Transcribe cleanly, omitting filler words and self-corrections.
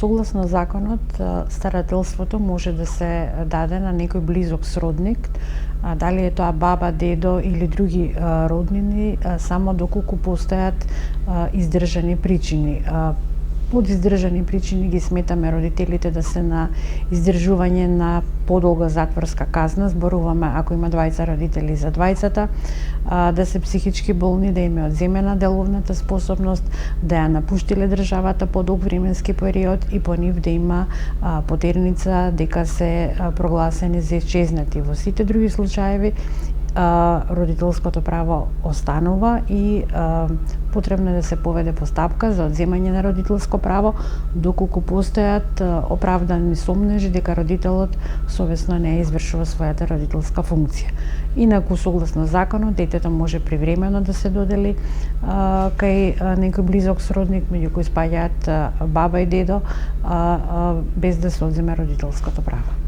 Согласно законот, старателството може да се даде на некој близок сродник, дали е тоа баба, дедо или други роднини, само доколку постојат издржани причини. Под издржани причини ги сметаме родителите да се на издржување на подолга затворска казна, зборуваме ако има двајца родители за двајцата, да се психички болни, да им е одземена деловната способност, да ја напуштиле државата по долг временски период и по нив да има потерница дека се прогласени за исчезнати. Во сите други случаеви родителското право останува и потребно е да се поведе постапка за одземање на родителско право доколку постојат оправдани сомнежи дека родителот совесно не извршува својата родителска функција. Инаку, согласно законот, детето може привремено да се додели кај некој близок сродник, меѓу кои спаѓаат баба и дедо, без да се одземе родителското право.